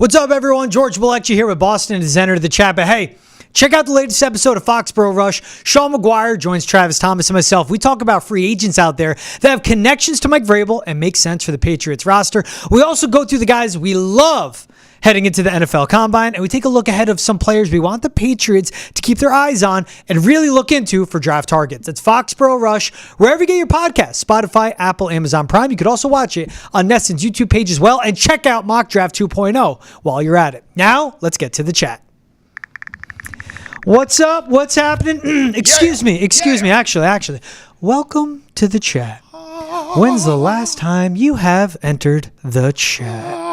What's up, everyone? George Balekji here with Boston has entered the chat. But hey, check out the latest episode of Foxborough Rush. Sean McGuire joins Travis Thomas and myself. We talk about free agents out there that have connections to Mike Vrabel and make sense for the Patriots roster. We also go through the guys we love heading into the NFL Combine, and we take a look ahead of some players we want the Patriots to keep their eyes on and really look into for draft targets. It's Foxborough Rush, wherever you get your podcasts, Spotify, Apple, Amazon Prime. You could also watch it on Neston's YouTube page as well, and check out Mock Draft 2.0 while you're at it. Now, let's get to the chat. What's up? What's happening? Excuse me. Actually. Welcome to the chat. When's the last time you have entered the chat?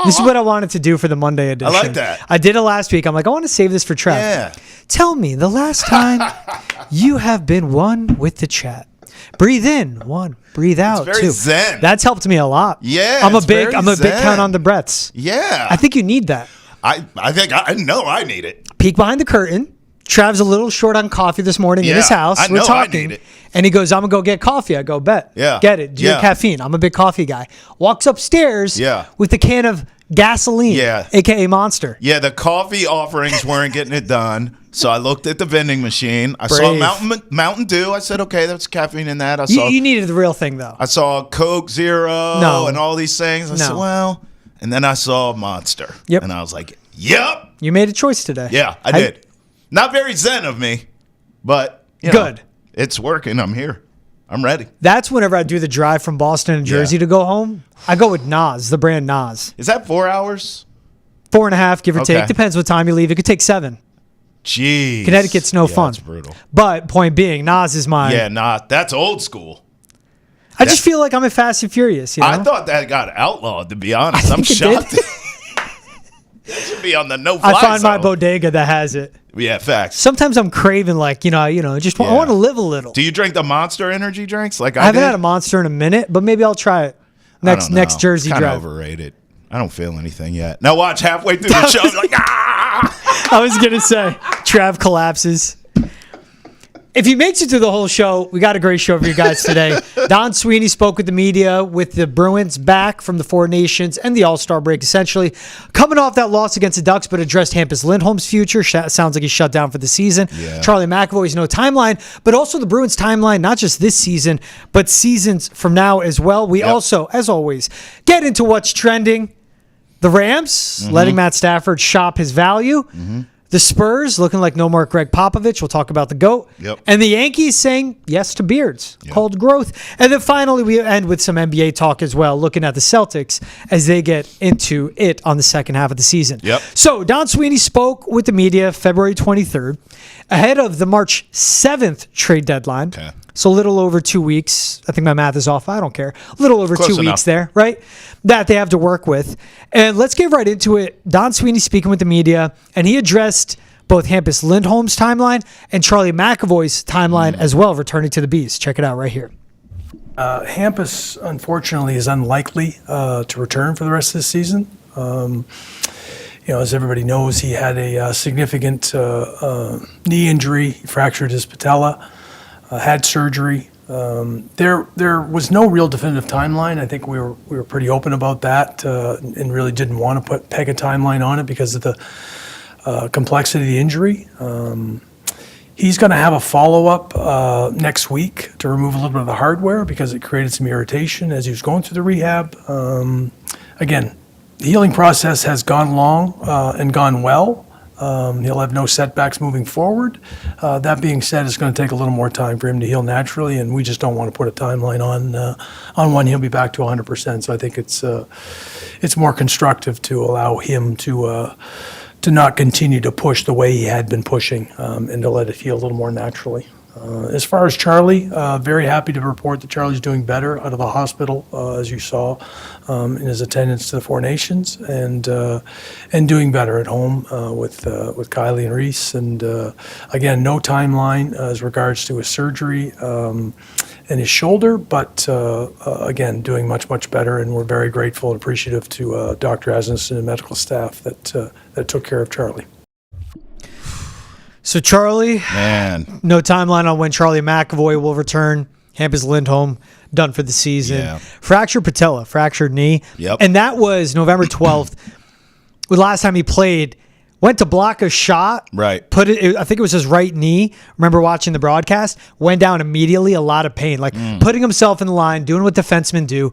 This is what I wanted to do for the Monday edition. I like that. I did it last week. I'm like, I want to save this for Trev. Yeah. Tell me the last time you have been one with the chat. Breathe in, one. Breathe out, very two. zen. That's helped me a lot. Yeah, I'm a it's big very zen. count on the breaths. Yeah. I think you need that. I think I know I need it. Peek behind the curtain. Trav's a little short on coffee this morning in his house. I We're know talking. I need it. And he goes, I'm going to go get coffee. I go, bet. Yeah. Get it. Do your Yeah. caffeine. I'm a big coffee guy. Walks upstairs with a can of gasoline, a.k.a. Monster. Yeah, the coffee offerings weren't getting it done. So I looked at the vending machine. I saw Mountain Dew. I said, okay, that's caffeine in that. You needed the real thing, though. I saw Coke Zero and all these things. I said, well, and then I saw Monster. Yep. And I was like, yep. You made a choice today. Yeah, I did. Not very zen of me, but good. It's working. I'm here. I'm ready. That's whenever I do the drive from Boston and Jersey to go home. I go with Nas, the brand Nas. Is that 4 hours? 4.5, give or take. Depends what time you leave. It could take 7. Jeez. Connecticut's no fun. That's brutal. But point being, Nas is mine. Yeah, that's old school. I just feel like I'm at Fast and Furious. You know? I thought that got outlawed, to be honest. I'm shocked. That should be on the no-fly I find zone. my bodega that has it. Yeah, facts. Sometimes I'm craving, like, just I want to live a little. Do you drink the Monster energy drinks like I haven't had a Monster in a minute, but maybe I'll try it next Jersey drive. drive. Kind of overrated. I don't feel anything yet. Now watch, halfway through the show, I'm like, ah! I was going to say, Trav collapses. If he makes it through the whole show, we got a great show for you guys today. Don Sweeney spoke with the media with the Bruins back from the Four Nations and the All-Star break, essentially. Coming off that loss against the Ducks, but addressed Hampus Lindholm's future. Sounds like he's shut down for the season. Yeah. Charlie McAvoy's no timeline, but also the Bruins timeline, not just this season, but seasons from now as well. We also, as always, get into what's trending. The Rams, letting Matt Stafford shop his value. The Spurs looking like no more Gregg Popovich. We'll talk about the GOAT. Yep. And the Yankees saying yes to Beards, called growth. And then finally, we end with some NBA talk as well, looking at the Celtics as they get into it on the second half of the season. Yep. So Don Sweeney spoke with the media February 23rd ahead of the March 7th trade deadline. Okay. So a little over 2 weeks. I think my math is off. I don't care. A little over Close 2 enough. weeks there, right? That they have to work with. And let's get right into it. Don Sweeney speaking with the media, and he addressed both Hampus Lindholm's timeline and Charlie McAvoy's timeline as well, returning to the Bees. Check it out right here. Hampus, unfortunately, is unlikely to return for the rest of the season. As everybody knows, he had a significant knee injury. He fractured his patella. Had surgery. There was no real definitive timeline. I think we were pretty open about that and really didn't want to peg a timeline on it because of the complexity of the injury. He's going to have a follow-up next week to remove a little bit of the hardware because it created some irritation as he was going through the rehab. Again, the healing process has gone long and gone well. He'll have no setbacks moving forward. That being said, it's going to take a little more time for him to heal naturally, and we just don't want to put a timeline on when he'll be back to 100%. So I think it's more constructive to allow him to not continue to push the way he had been pushing and to let it heal a little more naturally. As far as Charlie, very happy to report that Charlie's doing better out of the hospital, as you saw, in his attendance to the Four Nations, and doing better at home with Kylie and Reese. And again, no timeline as regards to his surgery and his shoulder, but again, doing much better. And we're very grateful and appreciative to Dr. Asmussen and medical staff that took care of Charlie. So Charlie, man, no timeline on when Charlie McAvoy will return. Hampus Lindholm done for the season. Yeah. Fractured patella, fractured knee. Yep. And that was November 12th. the last time he played, went to block a shot. Right. I think it was his right knee. Remember watching the broadcast? Went down immediately, a lot of pain. Like putting himself in the line, doing what defensemen do.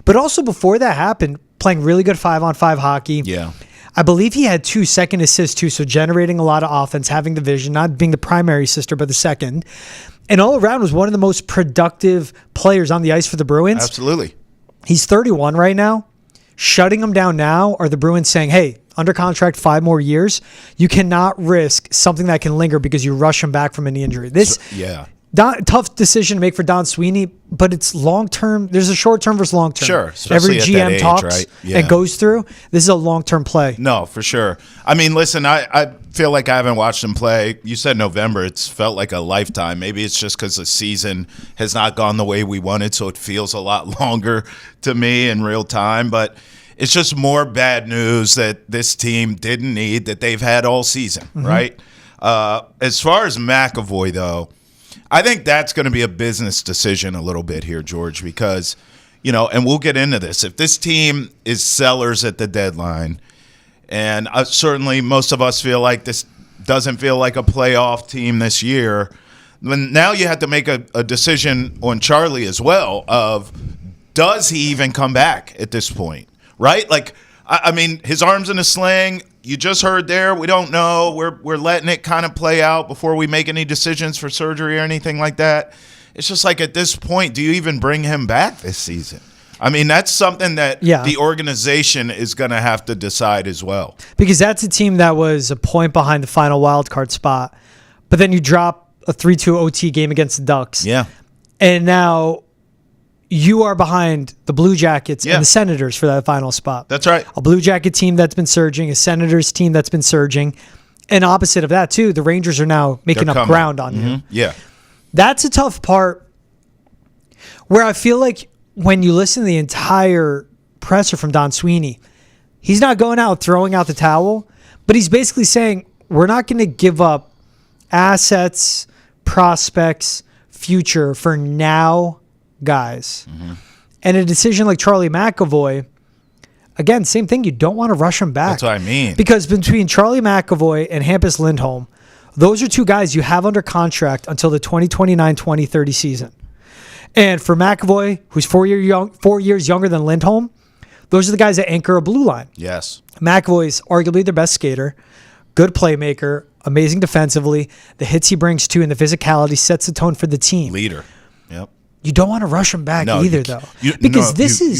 But also before that happened, playing really good 5-on-5 hockey. Yeah. I believe he had 2 second assists too, so generating a lot of offense, having the vision, not being the primary assister, but the second. And all around was one of the most productive players on the ice for the Bruins. Absolutely. He's 31 right now. Shutting him down now are the Bruins saying, hey, under contract 5 more years, you cannot risk something that can linger because you rush him back from a knee injury. Tough decision to make for Don Sweeney, but it's long-term. There's a short-term versus long-term. Sure. Every Especially at GM that age, talks right? Yeah. and goes through. This is a long-term play. No, for sure. I mean, listen, I feel like I haven't watched him play. You said November. It's felt like a lifetime. Maybe it's just because the season has not gone the way we wanted, so it feels a lot longer to me in real time. But it's just more bad news that this team didn't need that they've had all season, right? As far as McAvoy, though, I think that's going to be a business decision a little bit here, George, because, and we'll get into this. If this team is sellers at the deadline, and certainly most of us feel like this doesn't feel like a playoff team this year, then now you have to make a decision on Charlie as well of does he even come back at this point, right? Like, I mean, his arm's in a sling. You just heard there. We don't know. We're letting it kind of play out before we make any decisions for surgery or anything like that. It's just like at this point, do you even bring him back this season? I mean, that's something that the organization is going to have to decide as well. Because that's a team that was a point behind the final wild card spot, but then you drop a 3-2 OT game against the Ducks. Yeah. And now you are behind the Blue Jackets and the Senators for that final spot. That's right. A Blue Jacket team that's been surging, a Senators team that's been surging. And opposite of that, too, the Rangers are now making up ground on you. Yeah. That's a tough part where I feel like when you listen to the entire presser from Don Sweeney, he's not going out throwing out the towel, but he's basically saying, we're not going to give up assets, prospects, future for now guys. And a decision like Charlie McAvoy, again, same thing. You don't want to rush him back. That's what I mean. Because between Charlie McAvoy and Hampus Lindholm, those are 2 guys you have under contract until the 2029-2030 season. And for McAvoy, who's 4 years younger than Lindholm, those are the guys that anchor a blue line. Yes. McAvoy's arguably their best skater, good playmaker, amazing defensively. The hits he brings too and the physicality sets the tone for the team. Leader. Yep. You don't want to rush him back either, though. You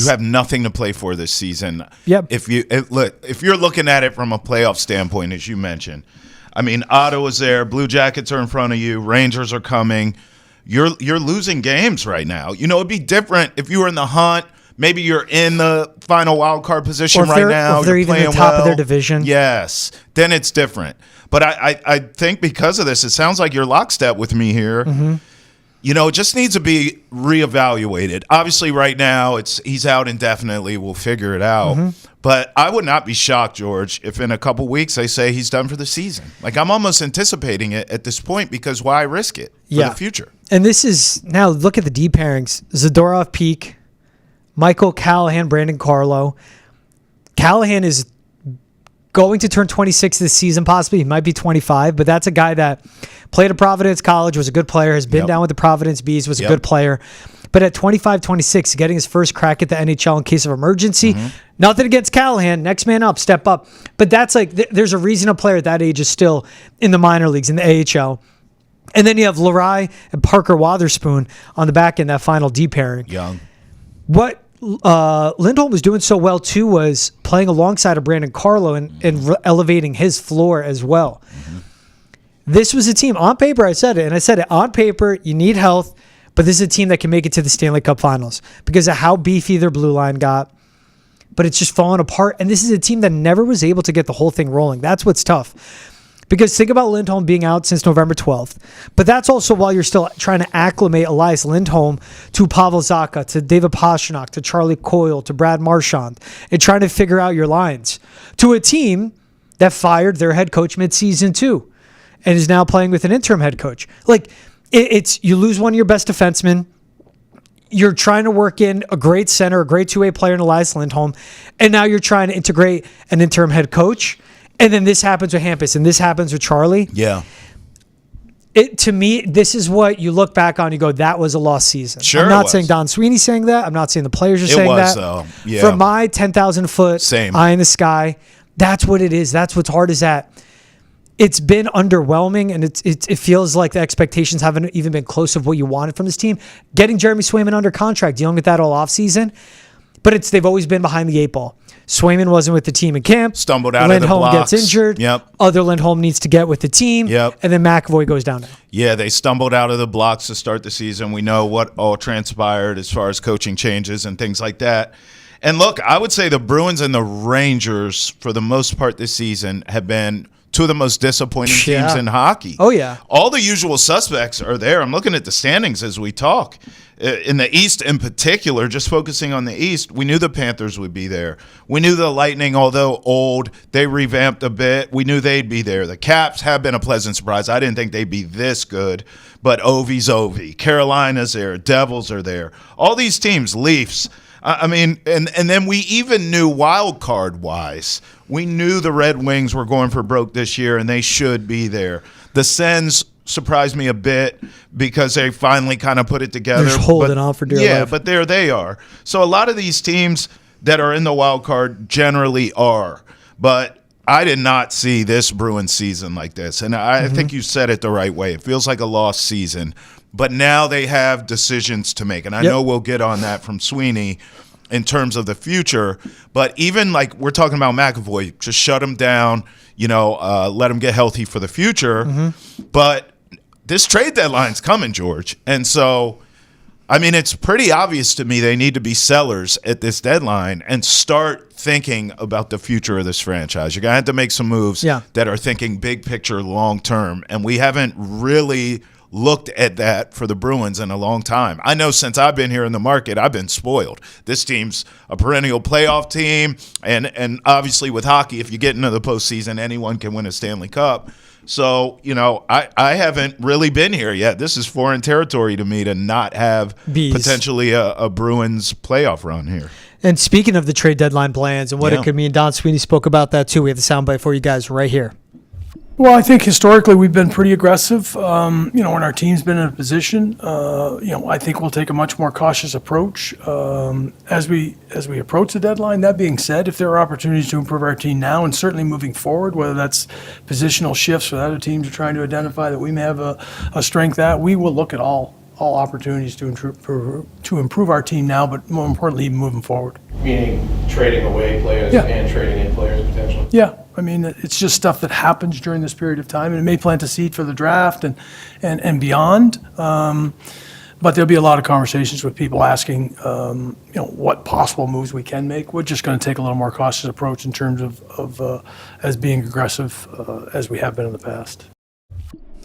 have nothing to play for this season. Yep. If you're looking at it from a playoff standpoint, as you mentioned, I mean, Ottawa's there, Blue Jackets are in front of you, Rangers are coming. You're losing games right now. It'd be different if you were in the hunt. Maybe you're in the final wild card position right now. Or if they're even in the top of their division. Yes, then it's different. But I think because of this, it sounds like you're lockstep with me here. It just needs to be reevaluated. Obviously, right now, he's out indefinitely. We'll figure it out. But I would not be shocked, George, if in a couple weeks they say he's done for the season. Like, I'm almost anticipating it at this point because why risk it for the future? And this is, now look at the D pairings. Zadorov, Peak, Michael Callahan, Brandon Carlo. Callahan is going to turn 26 this season, possibly. He might be 25, but that's a guy that played at Providence College, was a good player, has been down with the Providence Bees, was a good player. But at 25, 26, getting his first crack at the NHL in case of emergency. Nothing against Callahan. Next man up, step up. But that's like, there's a reason a player at that age is still in the minor leagues, in the AHL. And then you have Lerai and Parker Wotherspoon on the back end, that final D pairing. Young. What Lindholm was doing so well, too, was playing alongside of Brandon Carlo and elevating his floor as well. This was a team, on paper, I said it, on paper, you need health, but this is a team that can make it to the Stanley Cup Finals because of how beefy their blue line got. But it's just falling apart, and this is a team that never was able to get the whole thing rolling. That's what's tough. Because think about Lindholm being out since November 12th. But that's also while you're still trying to acclimate Elias Lindholm to Pavel Zacha, to David Pastrnak, to Charlie Coyle, to Brad Marchand, and trying to figure out your lines. To a team that fired their head coach midseason too, and is now playing with an interim head coach. Like, it's you lose one of your best defensemen. you're trying to work in a great center, a great two-way player in Elias Lindholm, and now you're trying to integrate an interim head coach, and then this happens with Hampus, and this happens with Charlie. Yeah. To me, this is what you look back on. You go, that was a lost season. Sure, I'm it not was. saying Don Sweeney saying that. I'm not saying the players are saying was, that. though. Yeah. From my 10,000 foot Same. eye in the sky, that's what it is. That's what's hard is that it's been underwhelming, and it feels like the expectations haven't even been close of what you wanted from this team. Getting Jeremy Swayman under contract, dealing with that all offseason, but they've always been behind the 8 ball. Swayman wasn't with the team in camp. Stumbled out Lindholm of the blocks. gets injured. Yep. Other Lindholm needs to get with the team. Yep. And then McAvoy goes down. Yeah, they stumbled out of the blocks to start the season. We know what all transpired as far as coaching changes and things like that. And look, I would say the Bruins and the Rangers, for the most part this season, have been two of the most disappointing teams in hockey. Oh, yeah. All the usual suspects are there. I'm looking at the standings as we talk. In the East in particular, just focusing on the East, we knew the Panthers would be there. We knew the Lightning, although old, they revamped a bit. We knew they'd be there. The Caps have been a pleasant surprise. I didn't think they'd be this good, but Ovi's Ovi. Carolina's there. Devils are there. All these teams, Leafs. I mean, and then we even knew wild card wise, we knew the Red Wings were going for broke this year, and they should be there. The Sens surprised me a bit because they finally kind of put it together. They're just holding on for dear life. Yeah, but there they are. So a lot of these teams that are in the wild card generally are, but I did not see this Bruins season like this, and I think you said it the right way. It feels like a lost season. But now they have decisions to make. And I know we'll get on that from Sweeney in terms of the future. But even like we're talking about McAvoy, just shut him down, let him get healthy for the future. But this trade deadline's coming, George. And so, I mean, it's pretty obvious to me they need to be sellers at this deadline and start thinking about the future of this franchise. You're going to have to make some moves that are thinking big picture, long term. And we haven't really looked at that for the Bruins in a long time. I know since I've been here in the market, I've been spoiled. This team's a perennial playoff team, and obviously with hockey, if you get into the postseason, anyone can win a Stanley Cup. So, I haven't really been here yet. This is foreign territory to me to not have potentially a Bruins playoff run here. And speaking of the trade deadline plans and what it could mean, Don Sweeney spoke about that too. We have the soundbite for you guys right here. Well, I think historically we've been pretty aggressive. When our team's been in a position, I think we'll take a much more cautious approach as we approach the deadline. That being said, if there are opportunities to improve our team now and certainly moving forward, whether that's positional shifts or other teams are trying to identify that we may have a strength at, we will look at all opportunities to improve our team now, but more importantly, even moving forward. Meaning trading away players and trading in players potentially? Yeah. I mean, it's just stuff that happens during this period of time, and it may plant a seed for the draft and beyond. But there'll be a lot of conversations with people asking, what possible moves we can make. We're just going to take a little more cautious approach in terms of as being aggressive as we have been in the past.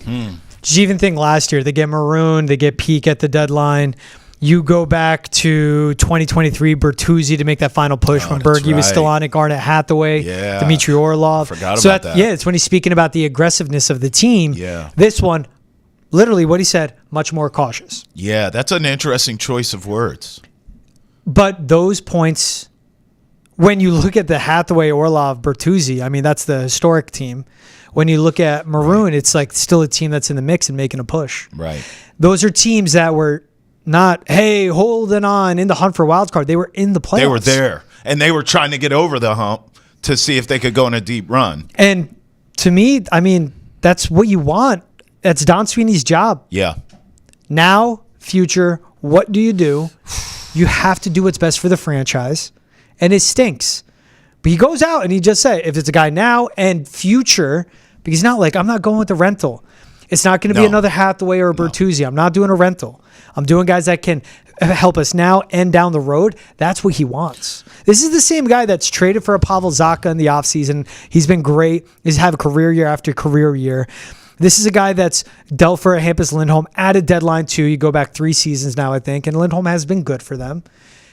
Did you even think last year they get marooned, they get Peak at the deadline? You go back to 2023, Bertuzzi to make that final push when Bergie was still on it, Garnet Hathaway, Dmitry Orlov. Forgot about that. Yeah, it's when he's speaking about the aggressiveness of the team. Yeah. This one, literally what he said, much more cautious. Yeah, that's an interesting choice of words. But those points, when you look at the Hathaway, Orlov, Bertuzzi, I mean, that's the historic team. When you look at Maroon, it's like still a team that's in the mix and making a push. Right. Those are teams that were not, hey, holding on in the hunt for a wild card. They were in the playoffs. They were there, and they were trying to get over the hump to see if they could go on a deep run. And to me, I mean, that's what you want. That's Don Sweeney's job. Yeah. Now, future, what do? You have to do what's best for the franchise, and it stinks. But he goes out and he just said, if it's a guy now and future, because he's not like, I'm not going with the rental. It's not going to be another Hathaway or a Bertuzzi. I'm not doing a rental. I'm doing guys that can help us now and down the road. That's what he wants. This is the same guy that's traded for a Pavel Zacha in the offseason. He's been great. He's had a career year after career year. This is a guy that's dealt for a Hampus Lindholm at a deadline too. You go back 3 seasons now, I think, and Lindholm has been good for them.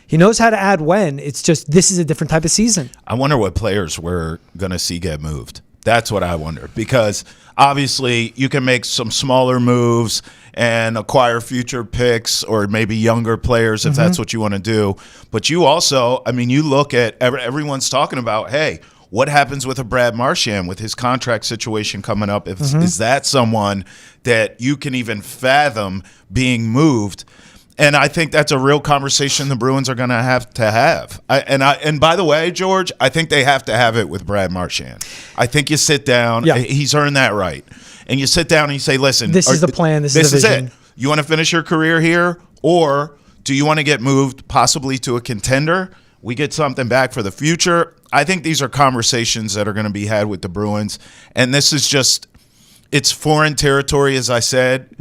He knows how to add when. It's just this is a different type of season. I wonder what players we're going to see get moved. That's what I wonder, because obviously you can make some smaller moves and acquire future picks or maybe younger players if that's what you want to do. But you also, I mean, you look at everyone's talking about, hey, what happens with a Brad Marchand with his contract situation coming up? Is that someone that you can even fathom being moved? And I think that's a real conversation the Bruins are going to have. And by the way, George, I think they have to have it with Brad Marchand. I think you sit down. Yeah. He's earned that right. And you sit down and you say, listen. This is the plan. This is the vision. It. You want to finish your career here? Or do you want to get moved possibly to a contender? We get something back for the future. I think these are conversations that are going to be had with the Bruins. And this is just, it's foreign territory, as I said.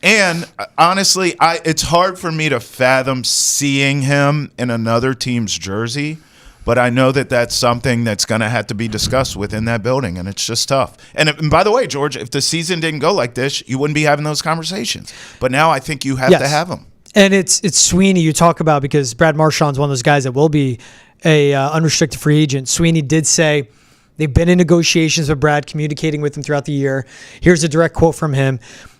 And honestly, it's hard for me to fathom seeing him in another team's jersey, but I know that that's something that's going to have to be discussed within that building, and it's just tough. And by the way, George, if the season didn't go like this, you wouldn't be having those conversations. But now I think you have to have them. And it's Sweeney you talk about, because Brad Marchand's one of those guys that will be a unrestricted free agent. Sweeney did say they've been in negotiations with Brad, communicating with him throughout the year. Here's a direct quote from him.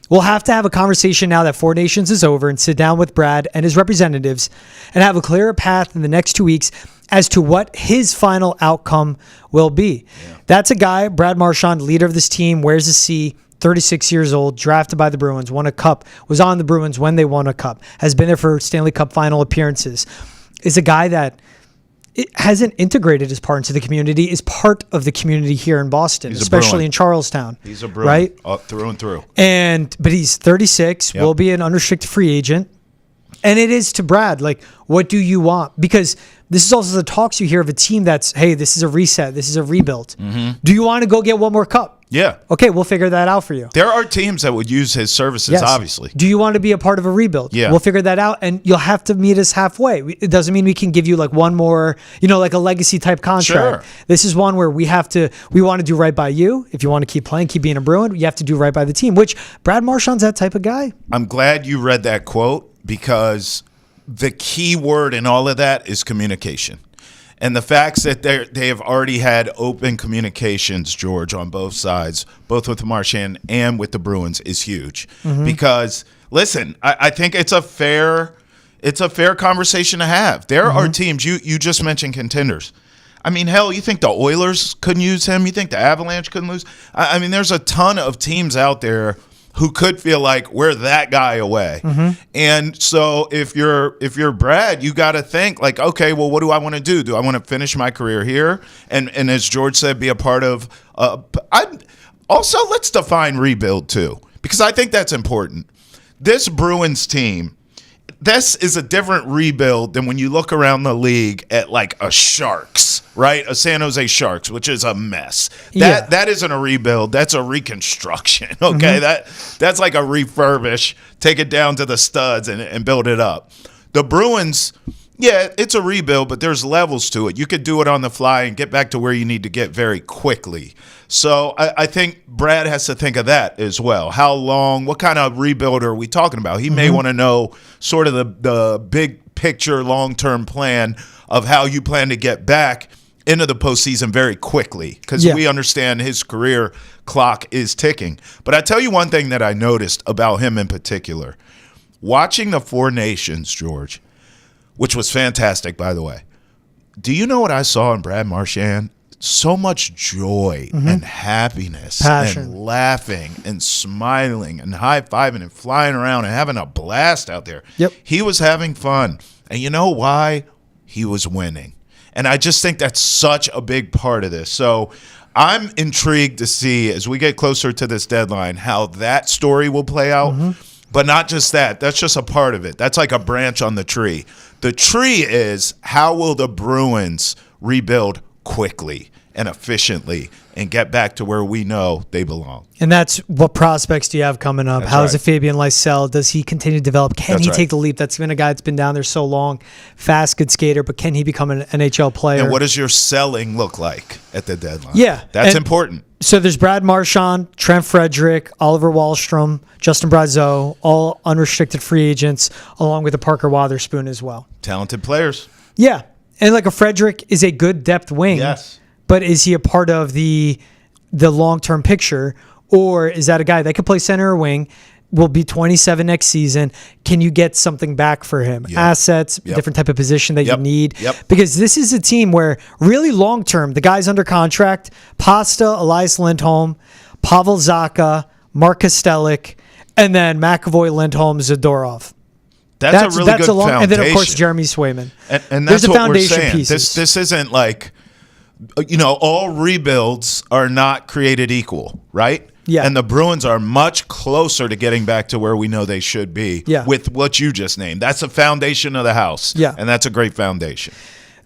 We'll have to have a conversation now that Four Nations is over and sit down with Brad and his representatives and have a clearer path in the next 2 weeks as to what his final outcome will be. Yeah. That's a guy, Brad Marchand, leader of this team, wears a C, 36 years old, drafted by the Bruins, won a cup, was on the Bruins when they won a cup, has been there for Stanley Cup final appearances, is a guy that hasn't integrated his part into the community, is part of the community here in Boston, especially in Charlestown. He's a Bruin, right? Through and through. But he's 36, will be an unrestricted free agent. And it is to Brad, like, what do you want? Because this is also the talks you hear of a team that's, hey, this is a reset, this is a rebuild. Mm-hmm. Do you want to go get one more cup? Yeah. Okay, we'll figure that out for you. There are teams that would use his services, obviously. Do you want to be a part of a rebuild? Yeah. We'll figure that out, and you'll have to meet us halfway. It doesn't mean we can give you like one more, like a legacy type contract. Sure. This is one where we want to do right by you. If you want to keep playing, keep being a Bruin, you have to do right by the team, which Brad Marchand's that type of guy. I'm glad you read that quote, because the key word in all of that is communication. And the facts that they have already had open communications, George, on both sides, both with Marchand and with the Bruins, is huge. Mm-hmm. Because, listen, I think it's a fair conversation to have. There are teams, you just mentioned contenders. I mean, hell, you think the Oilers couldn't use him? You think the Avalanche couldn't lose? I mean, there's a ton of teams out there who could feel like we're that guy away. Mm-hmm. And so if you're Brad, you got to think like, okay, well, what do I want to do? Do I want to finish my career here? And as George said, be a part of also, let's define rebuild too, because I think that's important. This Bruins team, this is a different rebuild than when you look around the league at like a Sharks, right? A San Jose Sharks, which is a mess. That isn't a rebuild. That's a reconstruction, okay? Mm-hmm. That's like a refurbish, take it down to the studs and build it up. The Bruins, it's a rebuild, but there's levels to it. You could do it on the fly and get back to where you need to get very quickly. So I think Brad has to think of that as well. How long, what kind of rebuild are we talking about? He may want to know sort of the big picture, long-term plan of how you plan to get back into the postseason very quickly, because we understand his career clock is ticking. But I tell you one thing that I noticed about him in particular. Watching the Four Nations, George, which was fantastic, by the way. Do you know what I saw in Brad Marchand? So much joy and happiness, passion, and laughing and smiling and high-fiving and flying around and having a blast out there. Yep. He was having fun. And you know why? He was winning. And I just think that's such a big part of this. So I'm intrigued to see, as we get closer to this deadline, how that story will play out. Mm-hmm. But not just that. That's just a part of it. That's like a branch on the tree. The tree is, how will the Bruins rebuild quickly and efficiently and get back to where we know they belong? And that's what prospects do you have coming up? How is it Fabian Lysell? Does he continue to develop? Can he take the leap? That's been a guy that's been down there so long. Fast, good skater, but can he become an NHL player? And what does your selling look like at the deadline? Yeah. That's important. So there's Brad Marchand, Trent Frederick, Oliver Wahlstrom, Justin Brazeau, all unrestricted free agents, along with a Parker Wotherspoon as well. Talented players. Yeah. And like a Frederick is a good depth wing. Yes. But is he a part of the the long-term picture, or is that a guy that could play center or wing, will be 27 next season? Can you get something back for him? Yep. Assets, Yep. different type of position that Yep. you need. Yep. Because this is a team where really long-term, the guys under contract, Pasta, Elias Lindholm, Pavel Zacha, Mark Kostelik, and then McAvoy, Lindholm, Zadorov. That's a really good long, foundation. and then of course Jeremy Swayman. And There's that's a what foundation we're saying. pieces. This isn't like, all rebuilds are not created equal, right? Yeah. And the Bruins are much closer to getting back to where we know they should be with what you just named. That's the foundation of the house. Yeah. And that's a great foundation.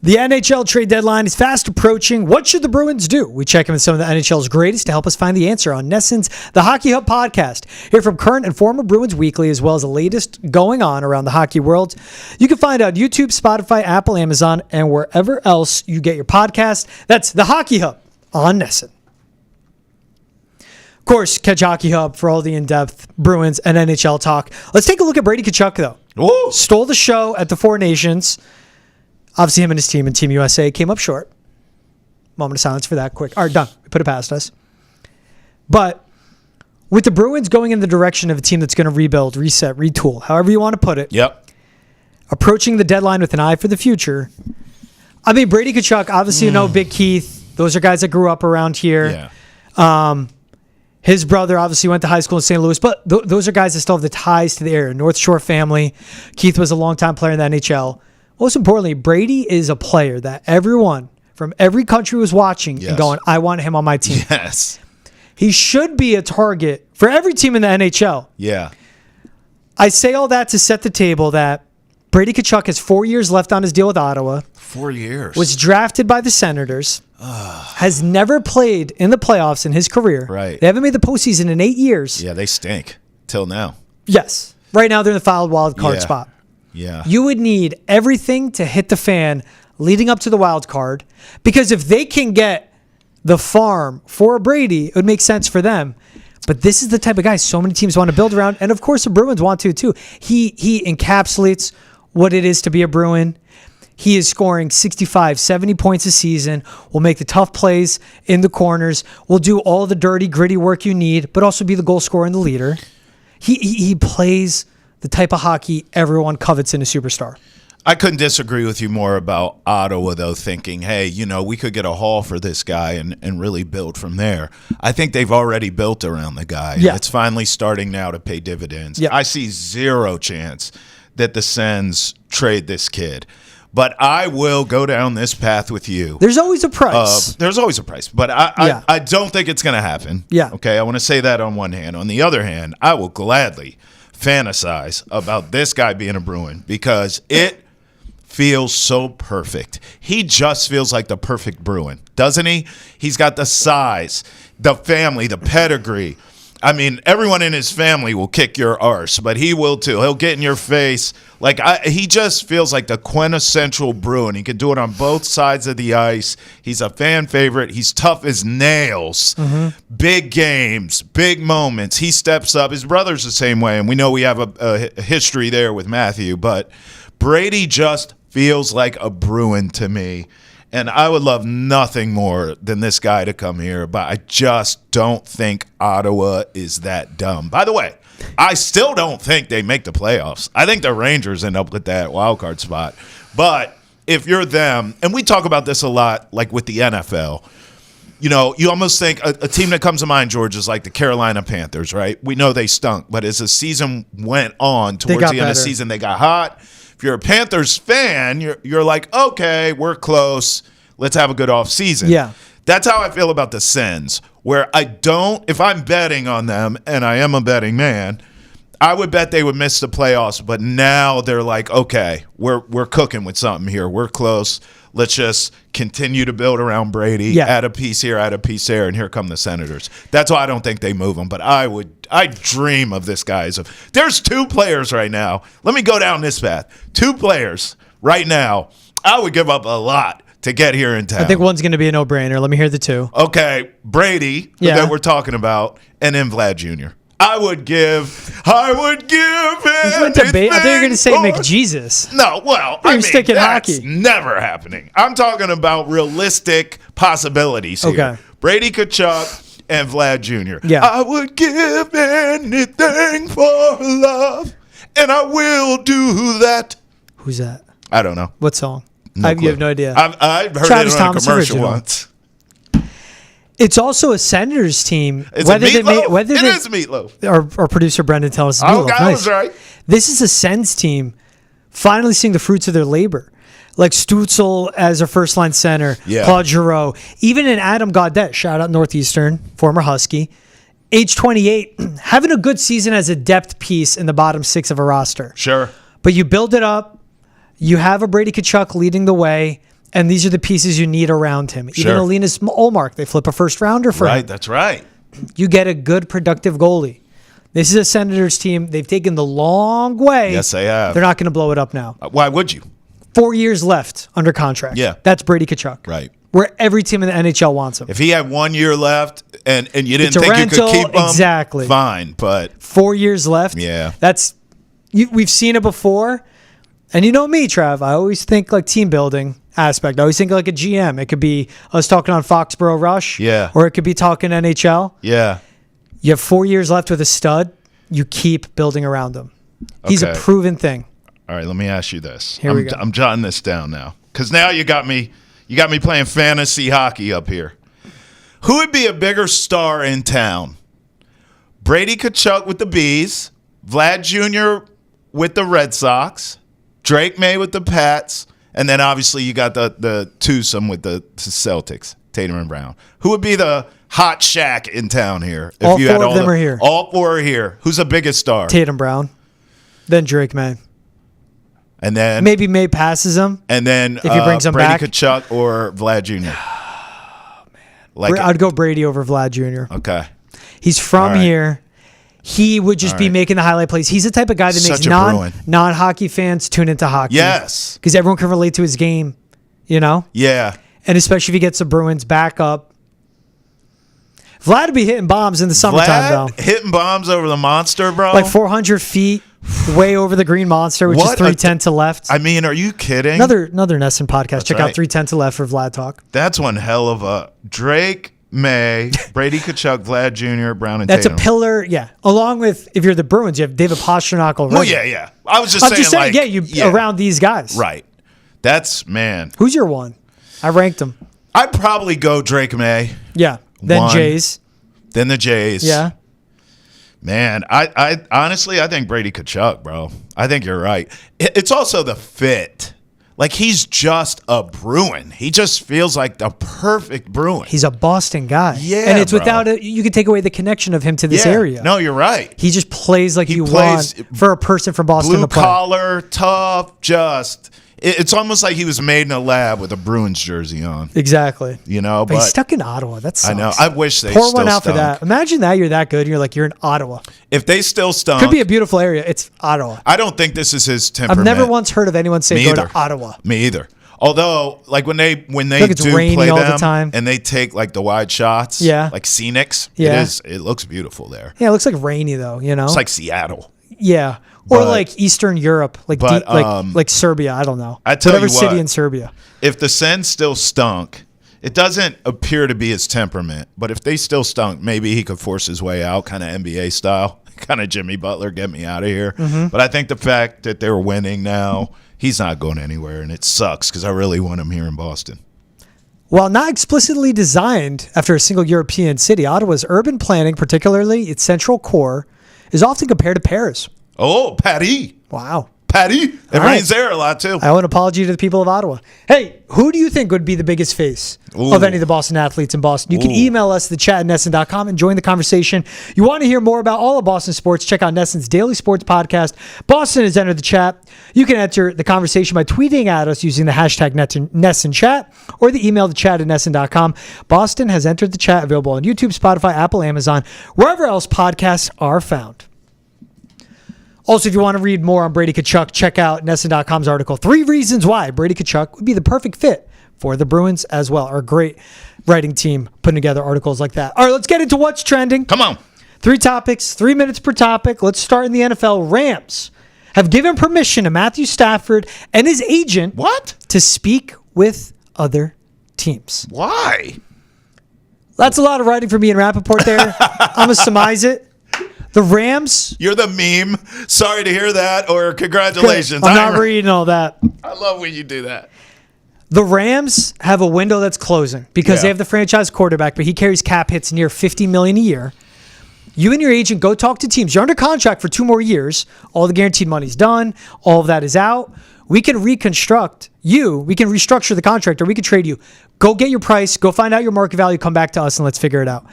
The NHL trade deadline is fast approaching. What should the Bruins do? We check in with some of the NHL's greatest to help us find the answer on NESN's The Hockey Hub podcast. Hear from current and former Bruins weekly, as well as the latest going on around the hockey world. You can find out YouTube, Spotify, Apple, Amazon, and wherever else you get your podcast. That's The Hockey Hub on NESN. Of course, catch Hockey Hub for all the in-depth Bruins and NHL talk. Let's take a look at Brady Tkachuk, though. Ooh. Stole the show at the Four Nations. Obviously, him and his team and Team USA came up short. Moment of silence for that. Quick. All right, done. We put it past us. But with the Bruins going in the direction of a team that's going to rebuild, reset, retool, however you want to put it, Yep. approaching the deadline with an eye for the future. I mean, Brady Tkachuk, obviously, Big Keith. Those are guys that grew up around here. Yeah. His brother obviously went to high school in St. Louis, but those are guys that still have the ties to the area. North Shore family. Keith was a longtime player in the NHL. Most importantly, Brady is a player that everyone from every country was watching and going, I want him on my team. Yes. He should be a target for every team in the NHL. Yeah. I say all that to set the table that Brady Tkachuk has 4 years left on his deal with Ottawa. 4 years. Was drafted by the Senators. Has never played in the playoffs in his career. Right. They haven't made the postseason in 8 years. Yeah, they stink till now. Yes. Right now they're in the fouled wild card spot. Yeah. You would need everything to hit the fan leading up to the wild card, because if they can get the farm for Brady, it would make sense for them. But this is the type of guy so many teams want to build around, and of course the Bruins want to too. He encapsulates what it is to be a Bruin. He is scoring 65, 70 points a season, will make the tough plays in the corners, will do all the dirty, gritty work you need, but also be the goal scorer and the leader. He plays the type of hockey everyone covets in a superstar. I couldn't disagree with you more about Ottawa, though, thinking, hey, we could get a haul for this guy and really build from there. I think they've already built around the guy. Yeah. It's finally starting now to pay dividends. Yeah. I see zero chance that the Sens trade this kid. But I will go down this path with you. There's always a price. There's always a price, but I don't think it's going to happen. Yeah. Okay, I want to say that on one hand. On the other hand, I will gladly fantasize about this guy being a Bruin because it feels so perfect. He just feels like the perfect Bruin, doesn't he? He's got the size, the family, the pedigree. I mean, everyone in his family will kick your arse, but he will too. He'll get in your face. He just feels like the quintessential Bruin. He can do it on both sides of the ice. He's a fan favorite. He's tough as nails. Mm-hmm. Big games, big moments. He steps up. His brother's the same way, and we know we have a history there with Matthew, but Brady just feels like a Bruin to me. And I would love nothing more than this guy to come here, but I just don't think Ottawa is that dumb. By the way, I still don't think they make the playoffs. I think the Rangers end up with that wild card spot. But if you're them, and we talk about this a lot, like with the NFL, you almost think a team that comes to mind, George, is like the Carolina Panthers, right? We know they stunk, but as the season went on, towards the end of the season, they got hot. If you're a Panthers fan, you're like, okay, we're close. Let's have a good offseason. Yeah. That's how I feel about the Sens, where if I'm betting on them, and I am a betting man, I would bet they would miss the playoffs, but now they're like, okay, we're cooking with something here. We're close. Let's just continue to build around Brady, add a piece here, add a piece there, and here come the Senators. That's why I don't think they move him, but I dream of this guy. There's two players right now. Let me go down this path. Two players right now. I would give up a lot to get here in town. I think one's going to be a no-brainer. Let me hear the two. Okay, Brady, that we're talking about, and then Vlad Jr. I would give him. I thought you were going to say McJesus. No, well, sticking that's hockey. Never happening. I'm talking about realistic possibilities here. Okay. Brady Tkachuk and Vlad Jr. Yeah. I would give anything for love, and I will do that. Who's that? I don't know. What song? No You clue. have no idea. I've heard Travis it on Thomas a commercial original. once. It's also a Senators team. Is it Meatloaf? It is Meatloaf. Our producer Brendan tells us. Oh, Meatloaf. I Nice. was right. This is a Sens team finally seeing the fruits of their labor. Like Stutzel as a first-line center, Yeah. Claude Giroux, even in Adam Gaudette, shout out Northeastern, former Husky, age 28, having a good season as a depth piece in the bottom six of a roster. Sure. But you build it up, you have a Brady Tkachuk leading the way, and these are the pieces you need around him. Even Sure. Linus Ullmark, they flip a first-rounder for him. Right, that's right. You get a good, productive goalie. This is a Senators team. They've taken the long way. Yes, they have. They're not going to blow it up now. Why would you? 4 years left under contract. Yeah. That's Brady Tkachuk. Right. Where every team in the NHL wants him. If he had 1 year left and you didn't It's a think rental, you could keep him, exactly. fine. But 4 years left. Yeah. We've seen it before. And you know me, Trav. I always think like team building aspect. I always think like a GM. It could be us talking on Foxborough Rush. Yeah. Or it could be talking NHL. yeah, You have 4 years left with a stud. You keep building around him. He's a Okay. proven thing. all right. Let me ask you this. Here we go. I'm jotting this down now because now you got me playing fantasy hockey up here. Who would be a bigger star in town? Brady Tkachuk with the Bees, Vlad Jr. with the Red Sox, Drake May with the Pats, and then obviously you got the twosome with the Celtics, Tatum and Brown. Who would be the hot shack in town here? If All you four had of them are here. All four are here. Who's the biggest star? Tatum Brown. Then Drake May. And then Maybe May passes him. and then if he brings him Brady back. Tkachuk or Vlad Jr. Like I'd go Brady over Vlad Jr. okay, He's from All right. here. He would just All be right. making the highlight plays. He's the type of guy that makes Such a Bruin. non-hockey fans tune into hockey. yes, Because everyone can relate to his game, you know? yeah. And especially if he gets the Bruins back up. Vlad would be hitting bombs in the summertime, Vlad though. hitting bombs over the monster, bro. Like 400 feet way over the green monster, which What is a 310 to left. I mean, are you kidding? Another Nesson podcast. Check out right. 310 to left for Vlad talk. That's one hell of a Drake May, Brady Tkachuk, Vlad Jr., Brown, and That's Tatum. a pillar, yeah. Along with, if you're the Bruins, you have David Pastrnak already. Well, yeah. I was just I'm saying, just saying, like, yeah, around these guys. right. That's man. Who's your one? I ranked them. I'd probably go Drake May, Yeah. Then One. Jays. then the Jays. Yeah. Man, I honestly, I think Brady Tkachuk, bro. I think you're right. It's also the fit. Like, he's just a Bruin. He just feels like the perfect Bruin. He's a Boston guy. Yeah, And it's bro. without it, you could take away the connection of him to this Yeah. area. No, you're right. He just plays like He you plays want for a person from Boston Blue to play. collar, tough, just. It's almost like he was made in a lab with a Bruins jersey on, Exactly. you know? But he's But stuck in Ottawa. That sucks. I know. I wish they Pour still one out for stunk. that. Imagine that you're that good and you're like, you're in Ottawa. If they still stunk, Could be a beautiful area. It's Ottawa. I don't think this is his I've temperament. never once heard of anyone say Me go either. to Ottawa. Me either. Although, like when they Like it's do rainy play all the them time. and they take like the wide shots, Yeah. like scenics, Yeah. it looks beautiful there. Yeah, it looks like rainy though, you know? It's like Seattle. Yeah. Or But- like Eastern Europe, like but, like Serbia. I don't know. I tell Whatever you city what. in Serbia. If the Sens still stunk, it doesn't appear to be his temperament. But if they still stunk, maybe he could force his way out, kind of NBA style, kind of Jimmy Butler, get me out of here. Mm-hmm. But I think the fact that they're winning now, he's not going anywhere, and it sucks because I really want him here in Boston. While not explicitly designed after a single European city, Ottawa's urban planning, particularly its central core, is often compared to Paris. Oh, Patty. Wow. Patty. It All right. rains there a lot, too. I owe an apology to the people of Ottawa. Hey, who do you think would be the biggest face of Ooh. any of the Boston athletes in Boston? You can Ooh. email us, thechat@nesson.com, and join the conversation. You want to hear more about all of Boston sports, check out Nesson's Daily Sports Podcast. Boston has entered the chat. You can enter the conversation by tweeting at us using the hashtag NessonChat or the email thechat@nesson.com. Boston has entered the chat, available on YouTube, Spotify, Apple, Amazon, wherever else podcasts are found. Also, if you want to read more on Brady Tkachuk, check out Nesson.com's article, 3 Reasons Why Brady Tkachuk would be the perfect fit for the Bruins as well. Our great writing team putting together articles like that. All right, let's get into what's trending. Come on. 3 topics, 3 minutes per topic. Let's start in the NFL. Rams have given permission to Matthew Stafford and his agent What? to speak with other teams. Why? That's a lot of writing for me and Rappaport there. I'm going to surmise it. The Rams. You're the meme. Sorry to hear that, or congratulations. I'm not reading all that. I love when you do that. The Rams have a window that's closing because they have the franchise quarterback, but he carries cap hits near $50 million a year. You and your agent go talk to teams. You're under contract for 2 more years. All the guaranteed money's done. All of that is out. We can reconstruct you. We can restructure the contract, or we can trade you. Go get your price. Go find out your market value. Come back to us, and let's figure it out.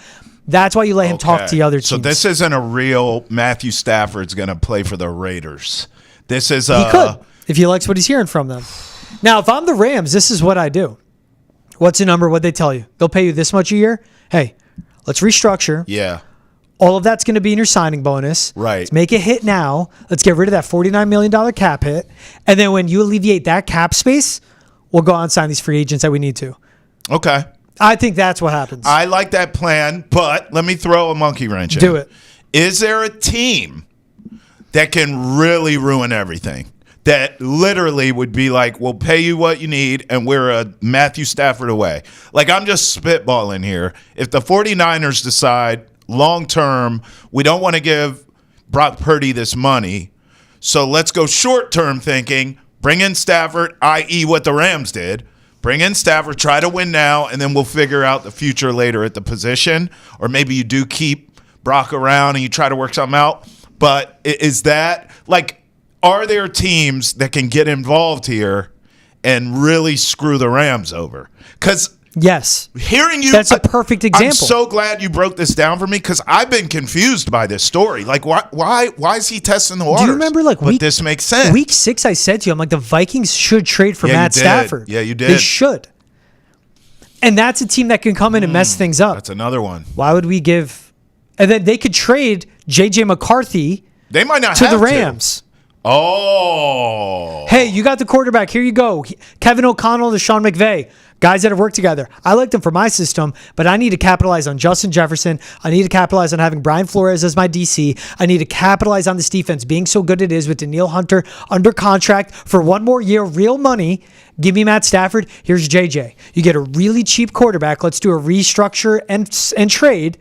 That's why you let him talk to the other teams. So this isn't a real Matthew Stafford's going to play for the Raiders. This is he could if he likes what he's hearing from them. Now, if I'm the Rams, this is what I do. What's the number? What'd they tell you? They'll pay you this much a year? Hey, let's restructure. Yeah. All of that's going to be in your signing bonus. Right. Let's make it hit now. Let's get rid of that $49 million cap hit. And then when you alleviate that cap space, we'll go out and sign these free agents that we need to. Okay. I think that's what happens. I like that plan, but let me throw a monkey wrench in. Do it. Is there a team that can really ruin everything? That literally would be like, we'll pay you what you need, and we're a Matthew Stafford away. Like, I'm just spitballing here. If the 49ers decide long-term, we don't want to give Brock Purdy this money, so let's go short-term thinking, bring in Stafford, i.e. what the Rams did, bring in Stafford, try to win now, and then we'll figure out the future later at the position. Or maybe you do keep Brock around and you try to work something out. But is that, like, are there teams that can get involved here and really screw the Rams over? Because yes, hearing you, that's a perfect example. I'm so glad you broke this down for me because I've been confused by this story. Like, why is he testing the waters? Do you remember, like, this makes sense. Week 6, I said to you, I'm like, the Vikings should trade for Matt you did. Stafford. Yeah, you did. They should. And that's a team that can come in and mess things up. That's another one. Why would we give? And then they could trade J.J. McCarthy They might not to have the Rams. Oh. Hey, you got the quarterback. Here you go. Kevin O'Connell to Sean McVay. Guys that have worked together. I like them for my system, but I need to capitalize on Justin Jefferson. I need to capitalize on having Brian Flores as my DC. I need to capitalize on this defense being so good it is with Daniil Hunter under contract for 1 more year, real money. Give me Matt Stafford. Here's JJ. You get a really cheap quarterback. Let's do a restructure and trade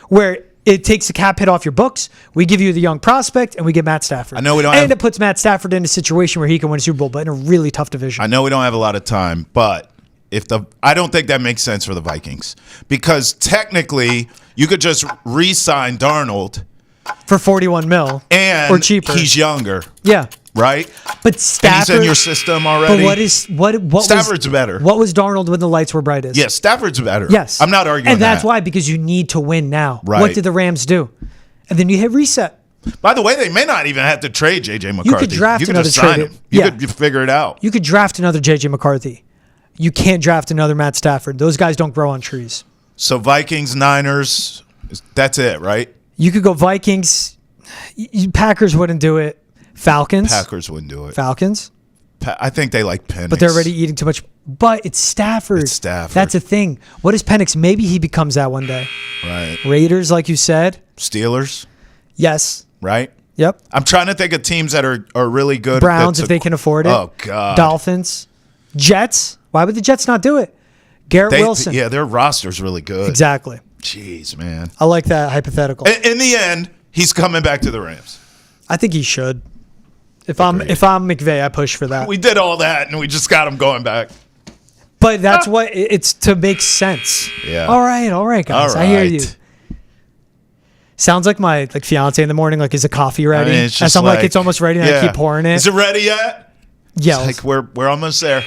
where it takes the cap hit off your books. We give you the young prospect, and we get Matt Stafford. I know we don't and it puts Matt Stafford in a situation where he can win a Super Bowl, but in a really tough division. I know we don't have a lot of time, but I don't think that makes sense for the Vikings because technically you could just re-sign Darnold for $41 million and or cheaper. He's younger, yeah, right? But Stafford, and he's in your system already. But what Stafford's better. What was Darnold when the lights were brightest? Yes, Stafford's better. Yes, I'm not arguing. And that's why, because you need to win now. Right. What did the Rams do? And then you hit reset. By the way, they may not even have to trade J.J. McCarthy. You could draft another just sign trade. him. You could figure it out. You could draft another J.J. McCarthy. You can't draft another Matt Stafford. Those guys don't grow on trees. So Vikings, Niners, that's it, right? You could go Vikings. Packers wouldn't do it. Falcons. Packers wouldn't do it. Falcons. I think they like Penix. But they're already eating too much. But it's Stafford. It's Stafford. That's a thing. What is Penix? Maybe he becomes that one day. Right. Raiders, like you said. Steelers. Yes. Right? Yep. I'm trying to think of teams that are really good. Browns, if they can afford it. Oh, God. Dolphins. Jets. Why would the Jets not do it? Garrett Wilson. Yeah, their roster's really good. Exactly. Jeez, man. I like that hypothetical. In the end, he's coming back to the Rams. I think he should. If I'm McVay, I push for that. We did all that, and we just got him going back. But that's what it's to make sense. Yeah. All right, guys. All I hear right. you. Sounds like my fiance in the morning. Like, is the coffee ready? I mean, it's just I'm like, it's almost ready, and I keep pouring it. Is it ready yet? Yeah. It's like we're almost there.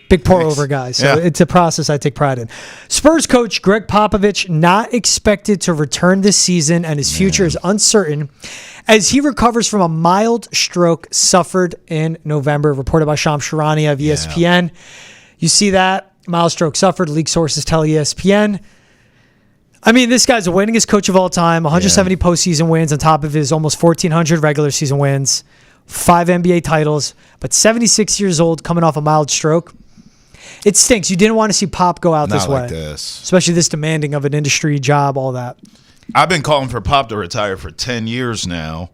Big pour over guy. So it's a process I take pride in. Spurs coach Gregg Popovich not expected to return this season, and his future is uncertain as he recovers from a mild stroke suffered in November, reported by Shams Charania of ESPN. You see that? Mild stroke suffered, league sources tell ESPN. I mean, this guy's the winningest coach of all time, 170 postseason wins on top of his almost 1,400 regular season wins, 5 NBA titles, but 76 years old, coming off a mild stroke. It stinks. You didn't want to see Pop go out this way. Not like this. Especially this demanding of an industry job, all that. I've been calling for Pop to retire for 10 years now,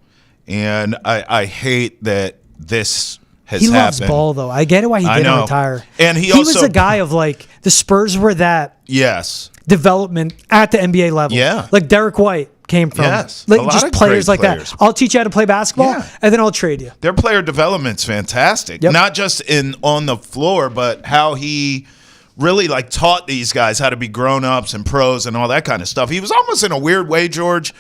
and I hate that this has happened. He loves ball, though. I get it why he didn't retire. And he was also, a guy of, like, the Spurs were that. Yes. development at the NBA level. Yeah. Like Derek White came from. Yes. Like A lot just of players great like players. that. I'll teach you how to play basketball, Yeah. and then I'll trade you. Their player development's fantastic. Yep. Not just on the floor, but how he really like taught these guys how to be grown-ups and pros and all that kind of stuff. He was almost in a weird way, George,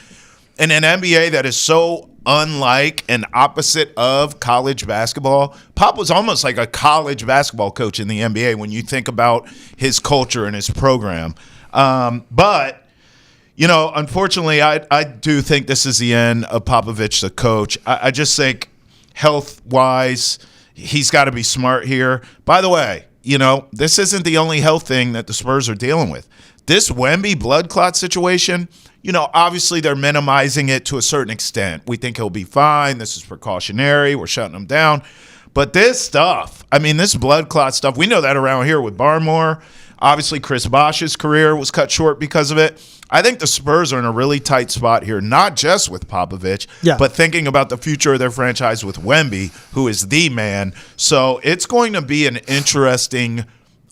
in an NBA that is so unlike and opposite of college basketball. Pop was almost like a college basketball coach in the NBA when you think about his culture and his program. But unfortunately, I do think this is the end of Popovich, the coach. I just think health-wise, he's got to be smart here. By the way, this isn't the only health thing that the Spurs are dealing with. This Wemby blood clot situation, obviously they're minimizing it to a certain extent. We think he'll be fine. This is precautionary. We're shutting him down. But this stuff, this blood clot stuff, we know that around here with Barmore. Obviously, Chris Bosh's career was cut short because of it. I think the Spurs are in a really tight spot here, not just with Popovich, but thinking about the future of their franchise with Wemby, who is the man. So it's going to be an interesting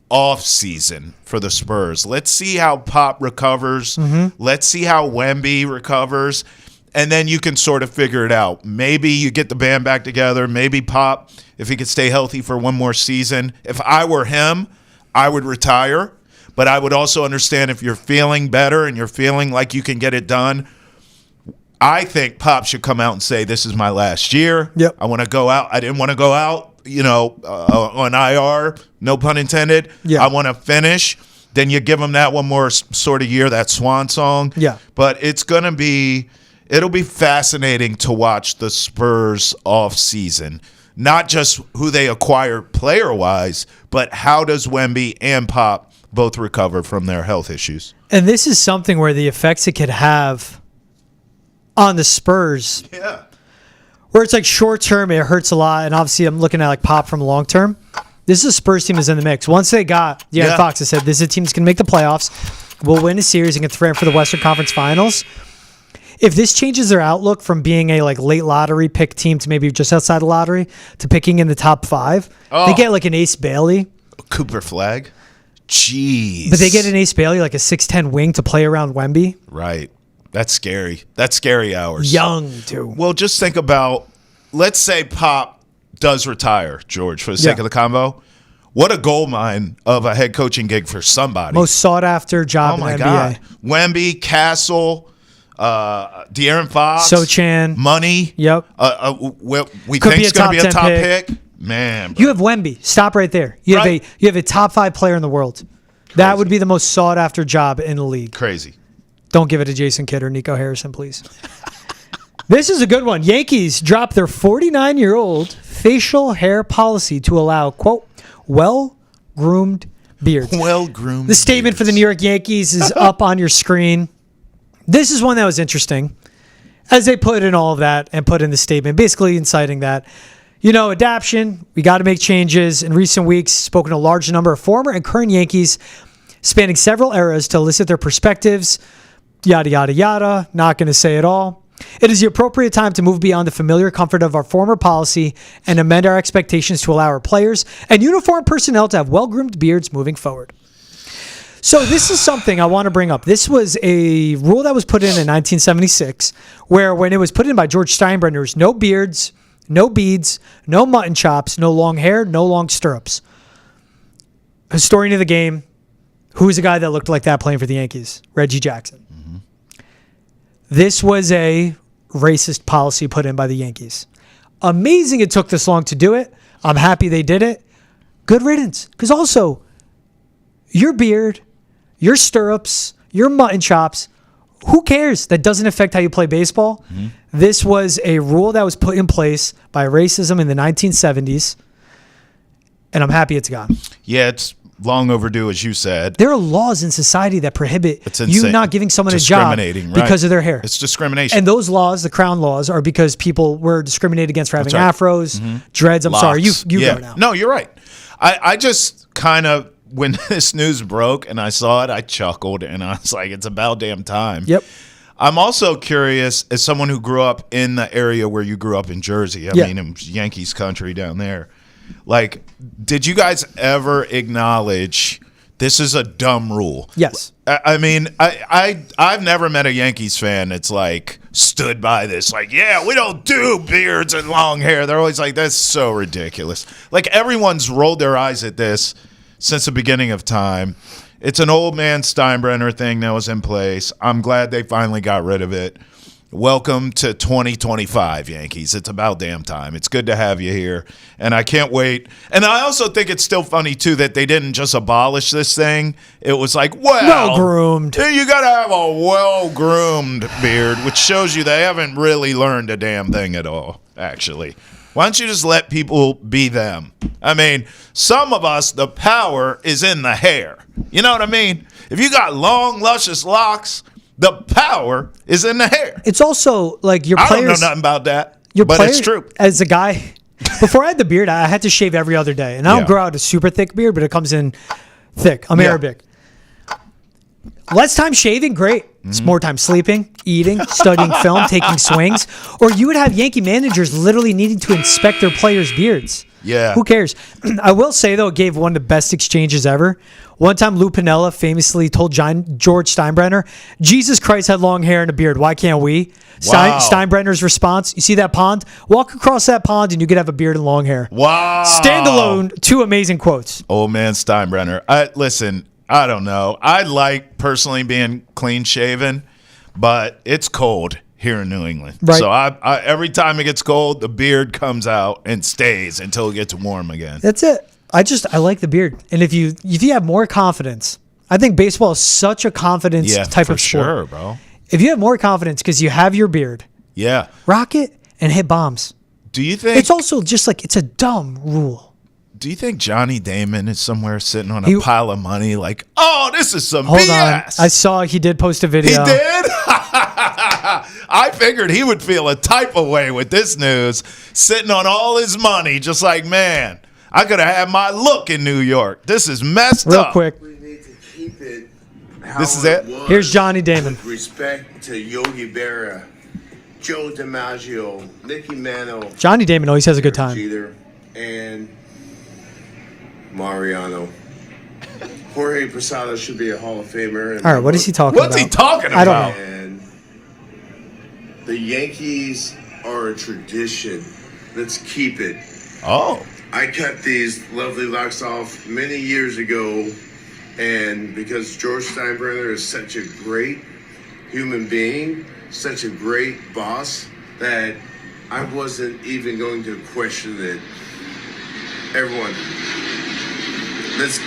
offseason for the Spurs. Let's see how Pop recovers. Let's see how Wemby recovers. And then you can sort of figure it out. Maybe you get the band back together. Maybe Pop, if he could stay healthy for one more season. If I were him, I would retire. But I would also understand if you're feeling better and you're feeling like you can get it done. I think Pop should come out and say, this is my last year. Yep. I want to go out. I didn't want to go out, on IR, no pun intended. Yeah. I want to finish. Then you give him that one more sort of year, that swan song. Yeah. But it'll be fascinating to watch the Spurs off season. Not just who they acquire player-wise, but how does Wemby and Pop both recover from their health issues? And this is something where the effects it could have on the Spurs, where it's like short-term, it hurts a lot. And obviously I'm looking at like Pop from long-term. This is a Spurs team is in the mix. Once they got Fox that said, this is a team that's going to make the playoffs. We'll win a series and get the for the Western Conference Finals. If this changes their outlook from being a like late lottery pick team to maybe just outside the lottery to picking in the top 5, they get like an Ace Bailey. Cooper Flag. Jeez. But they get an Ace Bailey, like a 6'10 wing to play around Wemby. Right. That's scary. That's scary hours. Young, too. Well, just think about, let's say Pop does retire, George, for the sake of the combo. What a gold mine of a head coaching gig for somebody. Most sought-after job in the NBA. God. Wemby, Castle, De'Aaron Fox. Sochan. Money. Yep. We Could think be it's going to be a 10 top pick. Man. Bro. You have Wemby. Stop right there. You have a top 5 player in the world. That would be the most sought-after job in the league. Crazy. Don't give it to Jason Kidd or Nico Harrison, please. This is a good one. Yankees dropped their 49-year-old facial hair policy to allow, quote, well-groomed beards. Well-groomed The statement beards. for the New York Yankees is up on your screen. This is one that was interesting, as they put in all of that and put in the statement, basically inciting that, adaption, we got to make changes. In recent weeks, spoken to a large number of former and current Yankees spanning several eras to elicit their perspectives, yada, yada, yada. Not going to say it all. It is the appropriate time to move beyond the familiar comfort of our former policy and amend our expectations to allow our players and uniformed personnel to have well-groomed beards moving forward. So this is something I want to bring up. This was a rule that was put in 1976, where when it was put in by George Steinbrenner, there was no beards, no beads, no mutton chops, no long hair, no long stirrups. Historian of the game, who's the guy that looked like that playing for the Yankees? Reggie Jackson. Mm-hmm. This was a racist policy put in by the Yankees. Amazing it took this long to do it. I'm happy they did it. Good riddance. Because also, your beard, your stirrups, your mutton chops, who cares? That doesn't affect how you play baseball. Mm-hmm. This was a rule that was put in place by racism in the 1970s, and I'm happy it's gone. Yeah, it's long overdue, as you said. There are laws in society that prohibit you not giving someone a job because of their hair. It's discrimination. And those laws, the Crown laws, are because people were discriminated against for having afros, dreads. I'm Locks. sorry, you go now. No, you're right. I just kind of, when this news broke and I saw it, I chuckled and I was like, it's about damn time. Yep. I'm also curious, as someone who grew up in the area where you grew up in Jersey, I mean, in Yankees country down there, like, did you guys ever acknowledge this is a dumb rule. Yes. I mean, I've never met a Yankees fan that's like stood by this. Like, yeah, we don't do beards and long hair. They're always like, that's so ridiculous. Like, everyone's rolled their eyes at this since the beginning of time. It's an old man Steinbrenner thing that was in place. I'm glad they finally got rid of it. Welcome to 2025, Yankees. It's about damn time. It's good to have you here, and I can't wait. And I also think it's still funny, too, that they didn't just abolish this thing. It was like, well-groomed. You got to have a well-groomed beard, which shows you they haven't really learned a damn thing at all, actually. Why don't you just let people be them? I mean, some of us, the power is in the hair. You know what I mean? If you got long, luscious locks, the power is in the hair. It's also like your players. I don't know nothing about that, but it's true. As a guy, before I had the beard, I had to shave every other day. And I don't grow out a super thick beard, but it comes in thick. I'm Arabic. Less time shaving, great. It's more time sleeping, eating, studying film, taking swings. Or you would have Yankee managers literally needing to inspect their players' beards. Yeah. Who cares? I will say, though, it gave one of the best exchanges ever. One time, Lou Piniella famously told George Steinbrenner, Jesus Christ had long hair and a beard. Why can't we? Wow. Steinbrenner's response, you see that pond? Walk across that pond and you could have a beard and long hair. Wow. Standalone, two amazing quotes. Old man Steinbrenner. Listen, I don't know. I like personally being clean shaven, but it's cold here in New England. Right. So I every time it gets cold, the beard comes out and stays until it gets warm again. That's it. I like the beard. And if you have more confidence, I think baseball is such a confidence type of sport. Sure, bro. If you have more confidence because you have your beard, rock it and hit bombs. Do you think it's also just like it's a dumb rule? Do you think Johnny Damon is somewhere sitting on a pile of money like, oh, this is some hold BS? On. I saw he did post a video. He did? I figured he would feel a type of way with this news, sitting on all his money, just like, man, I could have had my look in New York. This is messed Real up. quick. We need to keep it how This is it? was. Here's Johnny Damon. With respect to Yogi Berra, Joe DiMaggio, Nicky Mantle, Johnny Damon always has a good time. Jeter, and Mariano. Jorge Posada should be a Hall of Famer. All right, what is he talking about? What's he talking about? I don't know. And the Yankees are a tradition. Let's keep it. Oh. I cut these lovely locks off many years ago, and because George Steinbrenner is such a great human being, such a great boss, that I wasn't even going to question it. Everyone, let's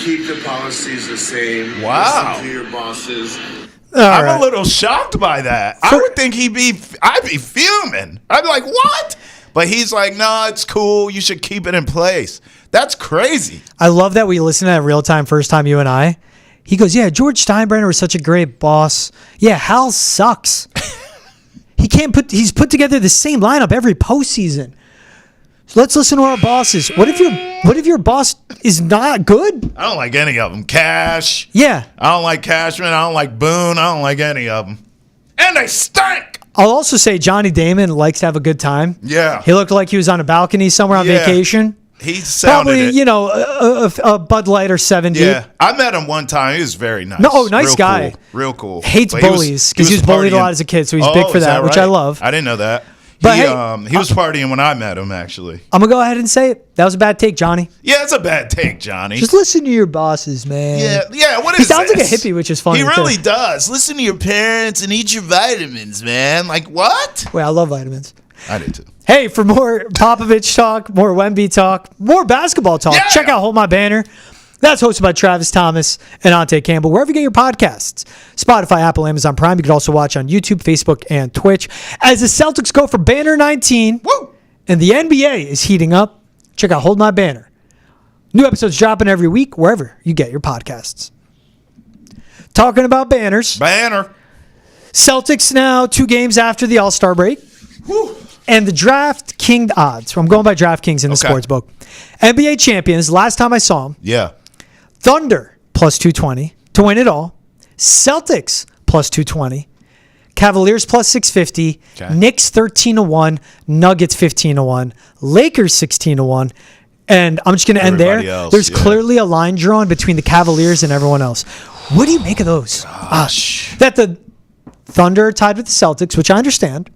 keep the policies the same. Wow. Listen to your bosses. I'm a little shocked by that. I would think I'd be fuming. I'd be like, what? But he's like, no, it's cool. You should keep it in place. That's crazy. I love that we listened to that real time, first time you and I. He goes, yeah, George Steinbrenner was such a great boss. Yeah, Hal sucks. He's put together the same lineup every postseason. So let's listen to our bosses. What if your boss is not good? I don't like any of them. Cash. Yeah. I don't like Cashman. I don't like Boone. I don't like any of them. And they stink. I'll also say Johnny Damon likes to have a good time. Yeah. He looked like he was on a balcony somewhere on vacation. He sounded Probably, it. a Bud Light or 7 deep. Yeah. I met him one time. He was very nice. Nice Real guy. Cool. Real cool. Hates But bullies because he was bullied a partying. lot as a kid, so he's big for is that, which I right? love. I didn't know that. But He was partying when I met him, actually. I'm going to go ahead and say it. That was a bad take, Johnny. Yeah, it's a bad take, Johnny. Just listen to your bosses, man. Yeah. What is He sounds like a this? hippie, which is funny. He too. really does. Listen to your parents and eat your vitamins, man. Like, what? Wait, I love vitamins. I do, too. Hey, for more Popovich talk, more Wemby talk, more basketball talk, check out Hold My Banner. That's hosted by Travis Thomas and Ante Campbell, wherever you get your podcasts. Spotify, Apple, Amazon Prime. You can also watch on YouTube, Facebook, and Twitch. As the Celtics go for Banner 19, and the NBA is heating up, check out Hold My Banner. New episodes dropping every week, wherever you get your podcasts. Talking about banners. Banner. Celtics now 2 games after the All-Star break. Whew. And the Draft King odds. I'm going by DraftKings in the sports book. NBA champions, last time I saw them. Yeah. Thunder plus 220 to win it all. Celtics plus 220. Cavaliers plus 650. Okay. Knicks 13-1. Nuggets 15-1. Lakers 16-1. And I'm just going to end there. Everybody else, There's yeah. clearly a line drawn between the Cavaliers and everyone else. What do you make of those? That the Thunder are tied with the Celtics, which I understand,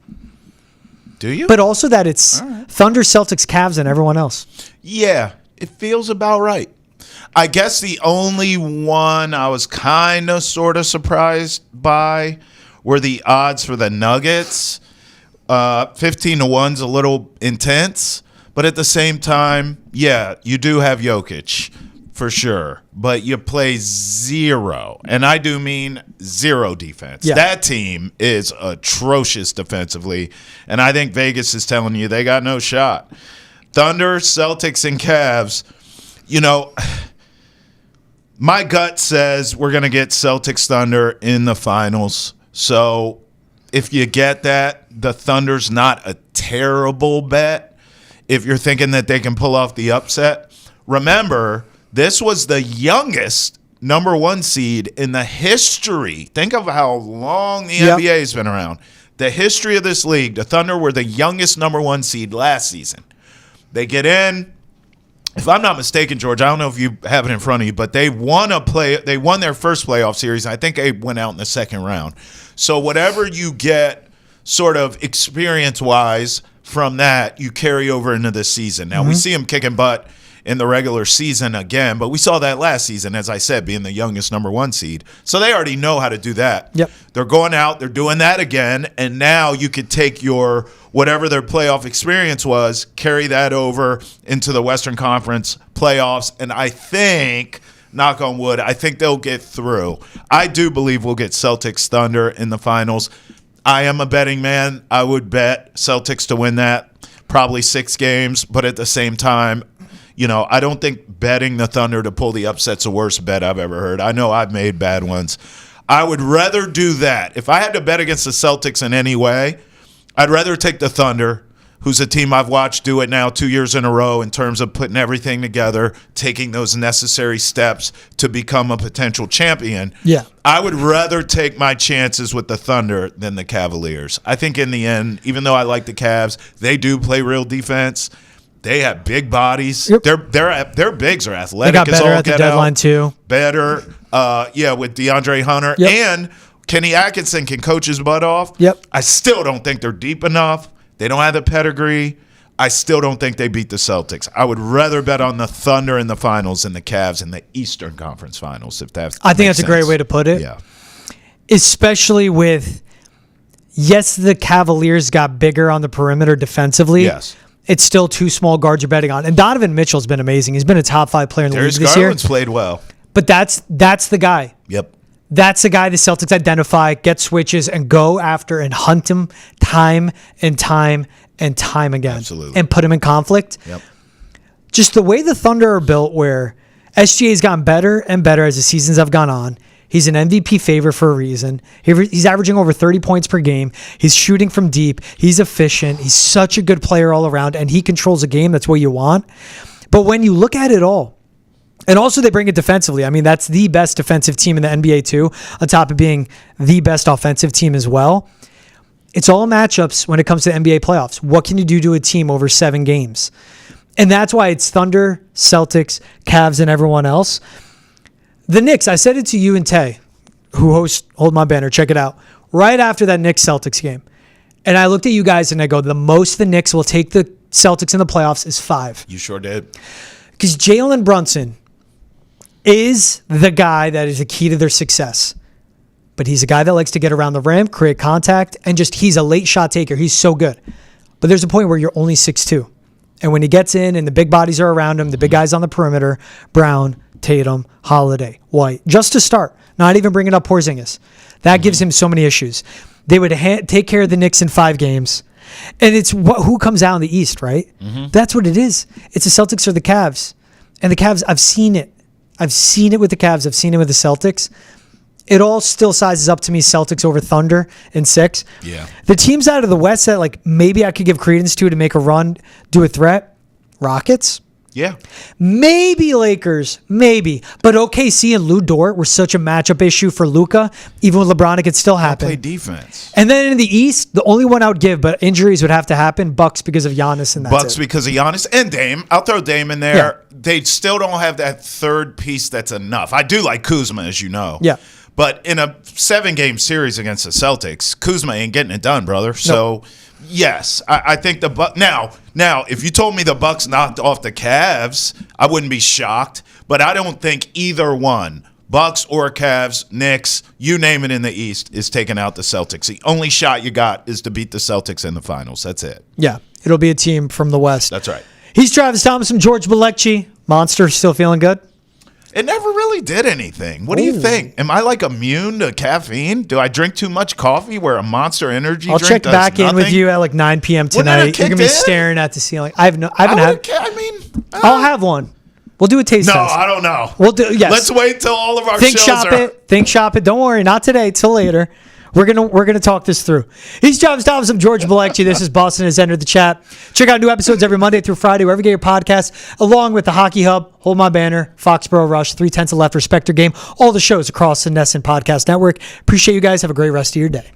Do you? but also that it's Thunder, Celtics, Cavs, and everyone else. Yeah, it feels about right. I guess the only one I was kind of sort of surprised by were the odds for the Nuggets. 15-1's a little intense, but at the same time, yeah, you do have Jokic for sure, but you play zero, and I do mean zero defense. Yeah. That team is atrocious defensively, and I think Vegas is telling you they got no shot. Thunder, Celtics, and Cavs, you know, my gut says we're going to get Celtics Thunder in the finals. So if you get that, the Thunder's not a terrible bet. If you're thinking that they can pull off the upset, remember, this was the youngest number 1 seed in the history. Think of how long the NBA has been around. The history of this league, the Thunder were the youngest number 1 seed last season. They get in. If I'm not mistaken, George, I don't know if you have it in front of you, but they won their first playoff series. I think they went out in the second round. So whatever you get sort of experience-wise from that, you carry over into this season. Now, we see them kicking butt in the regular season again, but we saw that last season, as I said, being the youngest number 1 seed. So they already know how to do that. Yep. They're going out, they're doing that again, and now you could take your whatever their playoff experience was, carry that over into the Western Conference playoffs, and I think, knock on wood, I think they'll get through. I do believe we'll get Celtics Thunder in the finals. I am a betting man. I would bet Celtics to win that, probably 6 games, but at the same time, you know, I don't think betting the Thunder to pull the upset's the worst bet I've ever heard. I know I've made bad ones. I would rather do that. If I had to bet against the Celtics in any way, I'd rather take the Thunder, who's a team I've watched do it now 2 years in a row in terms of putting everything together, taking those necessary steps to become a potential champion. Yeah. I would rather take my chances with the Thunder than the Cavaliers. I think in the end, even though I like the Cavs, they do play real defense. They have big bodies. Yep. Their bigs are athletic. They got as better all at the get deadline out. too. Better, with DeAndre Hunter. Yep. And Kenny Atkinson can coach his butt off. Yep. I still don't think they're deep enough. They don't have the pedigree. I still don't think they beat the Celtics. I would rather bet on the Thunder in the finals than the Cavs in the Eastern Conference Finals, if that I think makes that's a great sense. way to put it. Yeah. Especially with, yes, the Cavaliers got bigger on the perimeter defensively. Yes. It's still 2 small guards you're betting on. And Donovan Mitchell's been amazing. He's been a top 5 player in the Darius league this year. Garland's played well. But that's the guy. Yep. That's the guy the Celtics identify, get switches, and go after and hunt him time and time and time again. Absolutely. And put him in conflict. Yep. Just the way the Thunder are built, where SGA's gotten better and better as the seasons have gone on. He's an MVP favorite for a reason. He's averaging over 30 points per game. He's shooting from deep. He's efficient. He's such a good player all around, and he controls a game. That's what you want. But when you look at it all, and also they bring it defensively. I mean, that's the best defensive team in the NBA too, on top of being the best offensive team as well. It's all matchups when it comes to the NBA playoffs. What can you do to a team over 7 games? And that's why it's Thunder, Celtics, Cavs, and everyone else. The Knicks, I said it to you and Tay, who host Hold My Banner. Check it out. Right after that Knicks-Celtics game. And I looked at you guys and I go, the most the Knicks will take the Celtics in the playoffs is 5. You sure did. Because Jalen Brunson is the guy that is the key to their success. But he's a guy that likes to get around the rim, create contact, and he's a late shot taker. He's so good. But there's a point where you're only 6'2". And when he gets in and the big bodies are around him, the big guys on the perimeter, Brown, Tatum, Holiday, White, just to start, not even bringing up Porzingis. That gives him so many issues. They would take care of the Knicks in 5 games. And it's who comes out in the East, right? That's what it is. It's the Celtics or the Cavs. And the Cavs, I've seen it. I've seen it with the Cavs. I've seen it with the Celtics. It all still sizes up to me Celtics over Thunder in 6. Yeah. The teams out of the West that maybe I could give credence to make a run, do a threat, Rockets, Yeah. Maybe Lakers, maybe. But OKC and Lou Dort were such a matchup issue for Luka. Even with LeBron, it could still happen. Play defense. And then in the East, the only one I would give, but injuries would have to happen, Bucks because of Giannis and that's Bucks it. because of Giannis and Dame. I'll throw Dame in there. Yeah. They still don't have that third piece that's enough. I do like Kuzma, as you know. Yeah. But in a 7-game series against the Celtics, Kuzma ain't getting it done, brother. So, yes, I think the Bucks. Now, if you told me the Bucks knocked off the Cavs, I wouldn't be shocked. But I don't think either one, Bucks or Cavs, Knicks, you name it in the East, is taking out the Celtics. The only shot you got is to beat the Celtics in the finals. That's it. Yeah, it'll be a team from the West. That's right. He's Travis Thomas. I'm George Balekji. Monster still feeling good? It never really did anything. What do you think? Am I like immune to caffeine? Do I drink too much coffee where a Monster Energy I'll drink check does back in with nothing? you at like 9 p.m. Wouldn't it tonight. have You're going to kicked be in? staring at the ceiling. I haven't had. I'll I'll have one. We'll do a taste No, test. I don't know. We'll do. Yes. Let's wait till all of our Think shows shop are. it. Think shop it. Don't worry. Not today. Till later. We're gonna talk this through. He's Travis Thomas. I'm George Balekji. This is Boston has entered the chat. Check out new episodes every Monday through Friday, wherever you get your podcasts, along with the Hockey Hub, Hold My Banner, Foxborough Rush, 3/10 of Left, Respect Your Game, all the shows across the Nesson Podcast Network. Appreciate you guys. Have a great rest of your day.